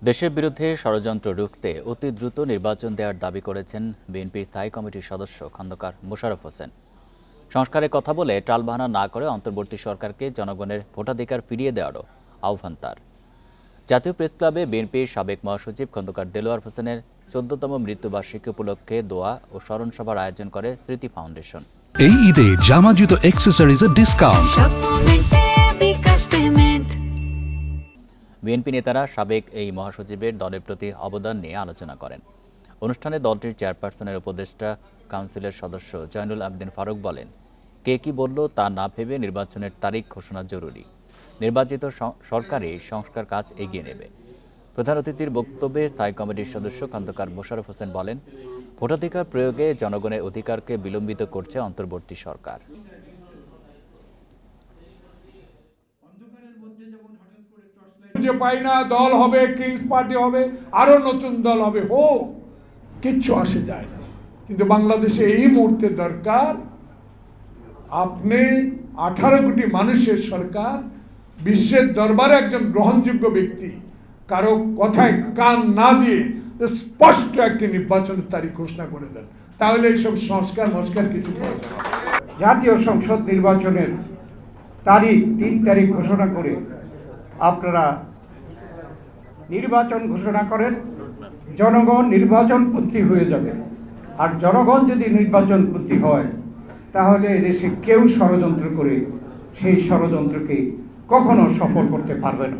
দেশের বিরুদ্ধে ষড়যন্ত্র রুখতে অতি দ্রুত নির্বাচন দেওয়ার দাবি করেছেন বিএনপির স্থায়ী কমিটির সদস্য খন্দকার মোশাররফ হোসেন। সংস্কারের কথা বলে টালবাহানা না করে অন্তর্বর্তী সরকারকে জনগণের ভোটাধিকার ফিরিয়ে দেওয়ারও আহ্বান তার। জাতীয় প্রেসক্লাবে বিএনপির সাবেক মহাসচিব খন্দকার দেলোয়ার হোসেনের 14তম মৃত্যুবার্ষিকী উপলক্ষে দোয়া ও স্মরণ সভার আয়োজন করে স্মৃতি ফাউন্ডেশন। এই ঈদে জামা জুতো অ্যাক্সেসরিজের ডিসকাউন্ট। বিএনপি নেতারা সাবেক এই মহাসচিবের দলের প্রতি অবদান নিয়ে আলোচনা করেন। অনুষ্ঠানে দলটির চেয়ারপারসনের উপদেষ্টা কাউন্সিলের সদস্য জয়নুল আবেদিন ফারুক বলেন, কে কি বলল তা না ভেবে নির্বাচনের তারিখ ঘোষণা জরুরি। নির্বাচিত সরকারই সংস্কার কাজ এগিয়ে নেবে। প্রধান অতিথির বক্তব্যে স্থায়ী কমিটির সদস্য খন্দকার মোশাররফ হোসেন বলেন, ভোটাধিকার প্রয়োগে জনগণের অধিকারকে বিলম্বিত করছে অন্তর্বর্তী সরকার। যে পাই না, দল হবে, কিংস পার্টি হবে, আরো নতুন দল হবে, হোক, কিচ্ছু আসে যায় না। কিন্তু বাংলাদেশে এই মুহূর্তে দরকার, আপনি 18 কোটি মানুষের সরকার, বিশ্বের দরবারে একজন গ্রহণযোগ্য ব্যক্তি, কারো কথায় কান না দিয়ে স্পষ্ট একটি নির্বাচনের তারিখ ঘোষণা করে দেন, তাহলে এইসব সংস্কার কিছু প্রয়োজন হবে। জাতীয় সংসদ নির্বাচনের তারিখ 3 তারিখ ঘোষণা করে আপনারা নির্বাচন ঘোষণা করেন, জনগণ নির্বাচনপন্থী হয়ে যাবে। আর জনগণ যদি নির্বাচনপন্থী হয়, তাহলে এদেশে কেউ ষড়যন্ত্র করে সেই ষড়যন্ত্রকে কখনো সফল করতে পারবে না।